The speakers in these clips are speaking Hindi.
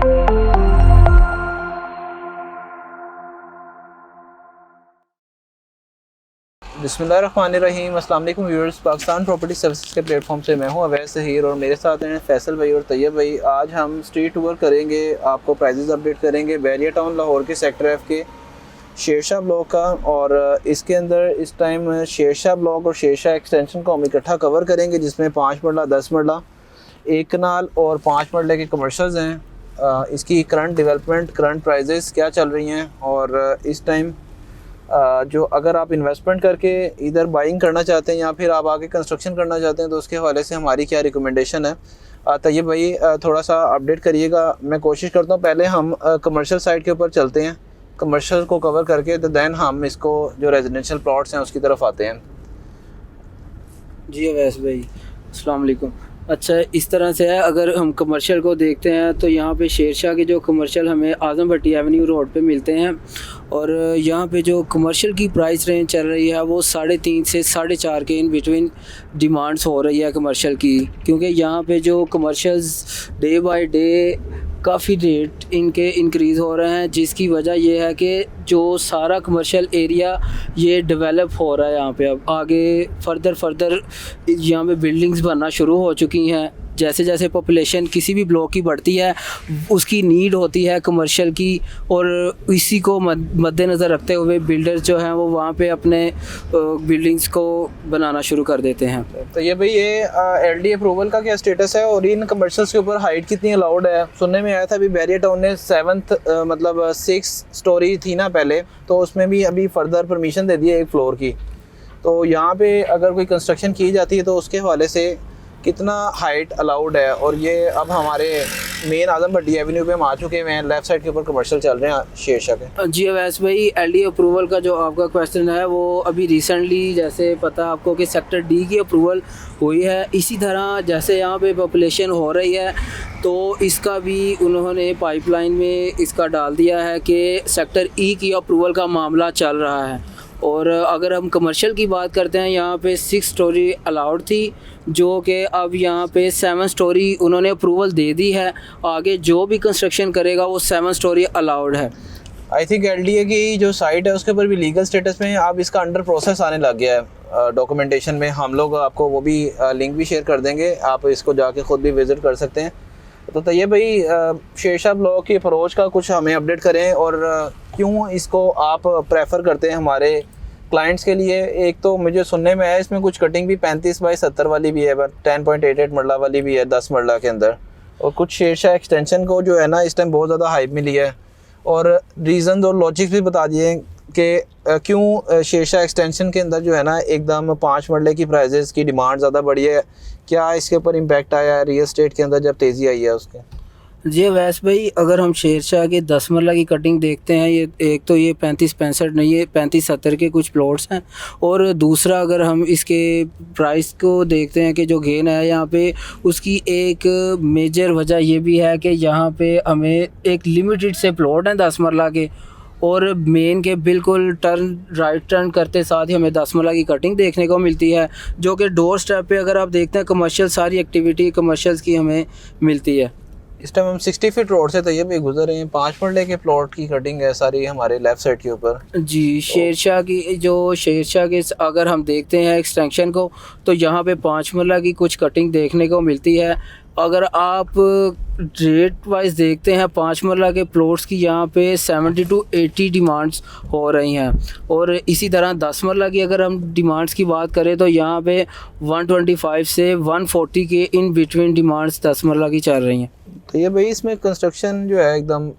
बिस्मिल्लाहिर्रहमानिर्रहीम। अस्सलाम वालेकुम व्यूअर्स। पाकिस्तान प्रॉपर्टी सर्विसेज के प्लेटफॉर्म से मैं हूं अवैस ज़हीर और मेरे साथ हैं फैसल भाई और तैयब भाई। आज हम स्ट्रीट टूर करेंगे, आपको प्राइजेस अपडेट करेंगे बैरिया टाउन लाहौर के सेक्टर एफ के शेरशाह ब्लॉक का। और इसके अंदर इस टाइम शेरशाह ब्लॉक और शेरशाह एक्सटेंशन को हम इकट्ठा कवर करेंगे, जिसमें 5 मरला, 10 मरला, 1 कनाल और 5 मरले के कमर्शल्स हैं। इसकी करंट डेवलपमेंट, करंट प्राइजेस क्या चल रही हैं और इस टाइम जो अगर आप इन्वेस्टमेंट करके इधर बाइंग करना चाहते हैं या फिर आप आगे कंस्ट्रक्शन करना चाहते हैं तो उसके हवाले से हमारी क्या रिकमेंडेशन है। तैयब भाई थोड़ा सा अपडेट करिएगा। मैं कोशिश करता हूँ पहले हम कमर्शियल साइड के ऊपर चलते हैं, कमर्शियल को कवर करके तो दैन हम इसको जो रेजिडेंशियल प्लॉट्स हैं उसकी तरफ आते हैं। जी अवैस भाई अस्सलाम वालेकुम। अच्छा, इस तरह से है, अगर हम कमर्शियल को देखते हैं तो यहाँ पे शेरशाह के जो कमर्शियल हमें आज़म भट्टी एवेन्यू रोड पे मिलते हैं और यहाँ पे जो कमर्शियल की प्राइस रेंज चल रही है वो 3.5 से 4.5 के इन बिटवीन डिमांड्स हो रही है कमर्शियल की, क्योंकि यहाँ पे जो कमर्शियल्स डे बाय डे काफ़ी रेट इनके इंक्रीज़ हो रहे हैं, जिसकी वजह यह है कि जो सारा कमर्शियल एरिया ये डेवलप हो रहा है। यहाँ पे अब आगे फर्दर यहाँ पे बिल्डिंग्स बनना शुरू हो चुकी हैं। जैसे जैसे पॉपुलेशन किसी भी ब्लॉक की बढ़ती है उसकी नीड होती है कमर्शियल की, और इसी को मद्देनज़र रखते हुए बिल्डर्स जो हैं वो वहाँ पे अपने बिल्डिंग्स को बनाना शुरू कर देते हैं। तो ये भाई ये LD अप्रूवल का क्या स्टेटस है और इन कमर्शियल्स के ऊपर हाइट कितनी अलाउड है? सुनने में आया था अभी बैरिया टाउन ने 7th मतलब 6 स्टोरी थी ना पहले, तो उसमें भी अभी फर्दर परमिशन दे दी है 1 फ्लोर की। तो यहाँ पे अगर कोई कंस्ट्रक्शन की जाती है तो उसके हवाले से कितना हाइट अलाउड है? और ये अब हमारे मेन आज़म भट्टी एवेन्यू पे हम आ चुके हैं, लेफ़्ट साइड के ऊपर कमर्शियल चल रहे हैं शेरशाह के। जी अवैस भाई, LD अप्रूवल का जो आपका क्वेश्चन है वो अभी रिसेंटली जैसे पता आपको कि सेक्टर D की अप्रूवल हुई है। इसी तरह जैसे यहाँ पे पॉपुलेशन हो रही है तो इसका भी उन्होंने पाइपलाइन में इसका डाल दिया है कि सेक्टर E की अप्रूवल का मामला चल रहा है। और अगर हम कमर्शियल की बात करते हैं, यहाँ पे 6 स्टोरी अलाउड थी, जो कि अब यहाँ पे 7 स्टोरी उन्होंने अप्रूवल दे दी है। आगे जो भी कंस्ट्रक्शन करेगा वो 7 स्टोरी अलाउड है। आई थिंक LDA की जो साइट है उसके ऊपर भी लीगल स्टेटस में अब इसका अंडर प्रोसेस आने लग गया है डॉक्यूमेंटेशन में। हम लोग आपको वो भी लिंक भी शेयर कर देंगे, आप इसको जाके ख़ुद भी विज़िट कर सकते हैं। तो ये भाई शेरशाह ब्लॉक की अप्रोच का कुछ हमें अपडेट करें और क्यों इसको आप प्रेफर करते हैं हमारे क्लाइंट्स के लिए। एक तो मुझे सुनने में आया इसमें कुछ कटिंग भी 35 बाई 70 वाली भी है, 10.88 मरला वाली भी है 10 मरला के अंदर, और कुछ शेरशाह एक्सटेंशन को जो है ना इस टाइम बहुत ज़्यादा हाइप मिली है। और रीज़न और लॉजिक्स भी बता दिए कि क्यों शेरशाह एक्सटेंशन के अंदर जो है ना एकदम 5 मरले की प्राइजेस की डिमांड ज़्यादा बढ़ी है। क्या इसके ऊपर इम्पैक्ट आया है रियल एस्टेट के अंदर जब तेज़ी आई है उसके? जी अवैस भाई, अगर हम शेरशाह के 10 मरला की कटिंग देखते हैं, ये एक तो ये 35-65 नहीं, ये 35-70 के कुछ प्लॉट्स हैं। और दूसरा अगर हम इसके प्राइस को देखते हैं कि जो गेन है यहाँ पे, उसकी एक मेजर वजह ये भी है कि यहाँ पे हमें एक लिमिटेड से प्लॉट हैं 10 मरला के, और मेन के बिल्कुल राइट टर्न करते साथ ही हमें 10 मरला की कटिंग देखने को मिलती है, जो कि डोर स्टेप पे अगर आप देखते हैं कमर्शियल सारी एक्टिविटी कमर्शियल्स की हमें मिलती है। इस टाइम हम 60 फीट रोड से तैयब भी गुजर रहे हैं। 5 मरले के प्लॉट की कटिंग है सारी हमारे लेफ़्ट साइड के ऊपर। जी, शेरशाह के अगर हम देखते हैं एक्सटेंशन को तो यहाँ पे 5 मरला की कुछ कटिंग देखने को मिलती है। अगर आप रेट वाइज देखते हैं 5 मरला के प्लॉट्स की यहाँ पे 70 to 80 डिमांड्स हो रही हैं। और इसी तरह 10 मरला की अगर हम डिमांड्स की बात करें तो यहाँ पे 125 से 140 के इन बिटवीन डिमांड्स 10 मरला की चल रही हैं। तो ये भाई इसमें कंस्ट्रक्शन जो है एकदम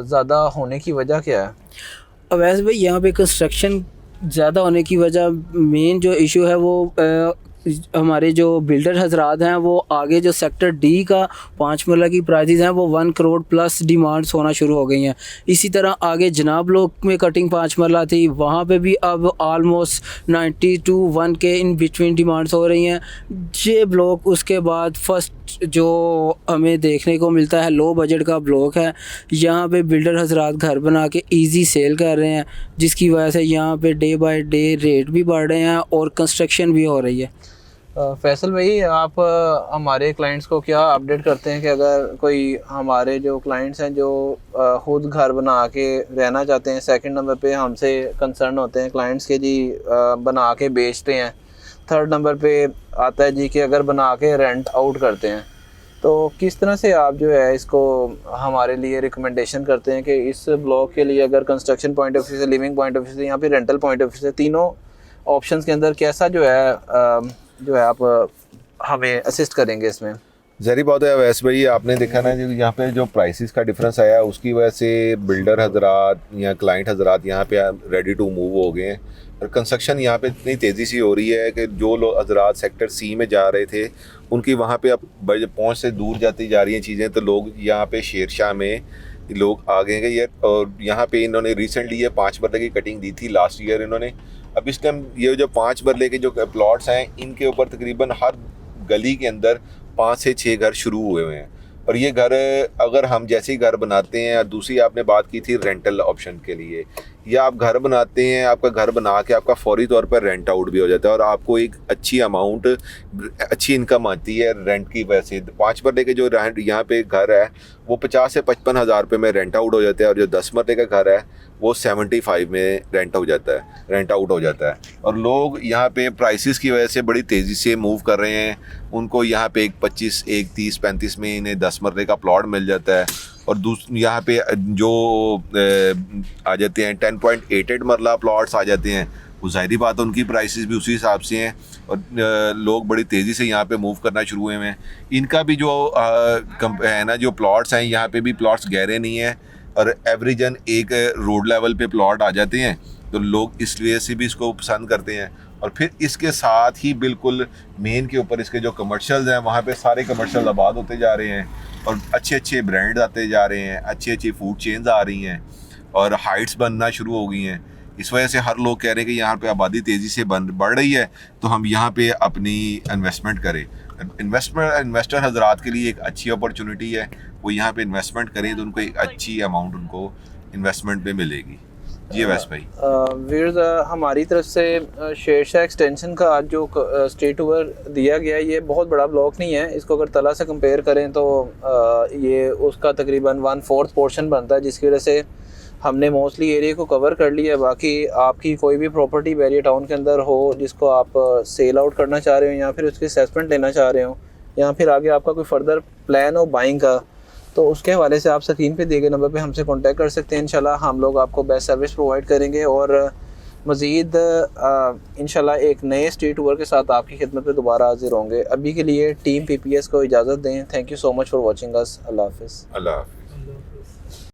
ज़्यादा होने की वजह क्या है? अवैस भाई, यहाँ पे कंस्ट्रक्शन ज़्यादा होने की वजह मेन जो इशू है वो हमारे जो बिल्डर हजरात हैं वो आगे जो सेक्टर D का 5 मरला की प्राइजेज़ हैं वो 1 करोड़ प्लस डिमांड्स होना शुरू हो गई हैं। इसी तरह आगे जनाब लोग में कटिंग 5 मरला थी, वहाँ पे भी अब आलमोस्ट 90 to 1 के इन बिटवीन डिमांड्स हो रही हैं। ये ब्लॉक उसके बाद फर्स्ट जो हमें देखने को मिलता है लो बजट का ब्लॉक है। यहाँ पे बिल्डर हजरात घर बना के ईजी सेल कर रहे हैं, जिसकी वजह से यहाँ पे डे बाय डे रेट भी बढ़ रहे हैं और कंस्ट्रक्शन भी हो रही है। फैसल भाई, आप हमारे क्लाइंट्स को क्या अपडेट करते हैं कि अगर कोई हमारे जो क्लाइंट्स हैं जो खुद घर बना के रहना चाहते हैं, सेकंड नंबर पे हमसे कंसर्न होते हैं क्लाइंट्स के जी बना के बेचते हैं, थर्ड नंबर पे आता है जी कि अगर बना के रेंट आउट करते हैं, तो किस तरह से आप जो है इसको हमारे लिए रिकमेंडेशन करते हैं कि इस ब्लॉक के लिए अगर कंस्ट्रक्शन पॉइंट ऑफ व्यू से, लिविंग पॉइंट ऑफ व्यू से, यहाँ पे रेंटल पॉइंट ऑफ व्यू से, तीनों ऑप्शंस के अंदर कैसा जो है आप हमें असिस्ट करेंगे इसमें? ज़री बात है वैसे भाई, आपने देखा ना जो यहाँ पे जो प्राइसेस का डिफरेंस आया उसकी वजह से बिल्डर हजरात या क्लाइंट हजरात यहाँ पे रेडी टू मूव हो गए हैं। और कंस्ट्रक्शन यहाँ पे इतनी तेज़ी से हो रही है कि जो लोग हजरात सेक्टर सी में जा रहे थे उनकी वहाँ पे अब पहुँच से दूर जाती जा रही हैं चीज़ें, तो लोग यहाँ पे शेरशाह में लोग आ गए हैं। और यहाँ पे इन्होंने रिसेंटली ये 5 मरले की कटिंग दी थी लास्ट ईयर इन्होंने। अब इस टाइम ये जो 5 मरले के जो प्लॉट्स हैं इनके ऊपर तकरीबन हर गली के अंदर 5 से 6 घर शुरू हुए हुए हैं। और ये घर अगर हम जैसे ही घर बनाते हैं, दूसरी आपने बात की थी रेंटल ऑप्शन के लिए, या आप घर बनाते हैं, आपका घर बना के आपका फौरी तौर पर रेंट आउट भी हो जाता है और आपको एक अच्छी अमाउंट, अच्छी इनकम आती है रेंट की वजह से। 5 मरले के जो रेंट यहाँ पे घर है वो 50 से 55 हज़ार रुपये में रेंट आउट हो जाता है, और जो 10 मरले का घर है वो 75 में रेंट आउट हो जाता है। और लोग यहाँ पे प्राइसेस की वजह से बड़ी तेज़ी से मूव कर रहे हैं। उनको यहाँ पे एक 25, एक 30, 35 में इन्हें 10 मरले का प्लॉट मिल जाता है। और यहाँ पे जो आ जाते हैं 10.88 मरला प्लॉट्स आ जाते हैं, वो ज़ाहिरी बात है उनकी प्राइसेस भी उसी हिसाब से हैं। और लोग बड़ी तेज़ी से यहाँ पे मूव करना शुरू हुए हैं। इनका भी जो है ना, जो प्लॉट्स हैं यहाँ पे भी प्लॉट्स गहरे नहीं हैं और एवरेजन एक रोड लेवल पे प्लॉट आ जाते हैं, तो लोग इस वजह से भी इसको पसंद करते हैं। और फिर इसके साथ ही बिल्कुल मेन के ऊपर इसके जो कमर्शियल्स हैं वहाँ पे सारे कमर्शियल आबाद होते जा रहे हैं और अच्छे अच्छे ब्रांड्स आते जा रहे हैं, अच्छी अच्छी फूड चेन्स आ रही हैं और हाइट्स बनना शुरू हो गई हैं। इस वजह से हर लोग कह रहे हैं कि यहाँ पे आबादी तेज़ी से बढ़ रही है, तो हम यहाँ पे अपनी इन्वेस्टमेंट करें। इन्वेस्टर हजरात के लिए एक अच्छी अपॉर्चुनिटी है, वो यहाँ पे इन्वेस्टमेंट करें तो उनको एक अच्छी अमाउंट उनको इन्वेस्टमेंट पे मिलेगी। जी वैस भाई, वीर्स हमारी तरफ से शेरशाह एक्सटेंशन का आज जो स्ट्रीट टूर दिया गया है, ये बहुत बड़ा ब्लॉक नहीं है। इसको अगर तला से कंपेयर करें तो ये उसका तकरीबन 1/4 पोर्शन बनता है, जिसकी वजह से हमने मोस्टली एरिया को कवर कर लिया है। बाकी आपकी कोई भी प्रॉपर्टी बैरियर टाउन के अंदर हो जिसको आप सेल आउट करना चाह रहे हो या फिर उसकी असेसमेंट लेना चाह रहे हो या फिर आगे आपका कोई फर्दर प्लान हो बाइंग का, तो उसके हवाले से आप स्क्रीन पे दिए गए नंबर पे हमसे कांटेक्ट कर सकते हैं। इंशाल्लाह हम लोग आपको बेस्ट सर्विस प्रोवाइड करेंगे और मज़ीद इंशाल्लाह एक नए स्ट्रीट टूर के साथ आपकी खिदमत पे दोबारा हाजिर होंगे। अभी के लिए टीम PPS को इजाज़त दें। Thank you so much for watching us. अल्लाह हाफ़िज़। अल्लाह हाफ़िज़।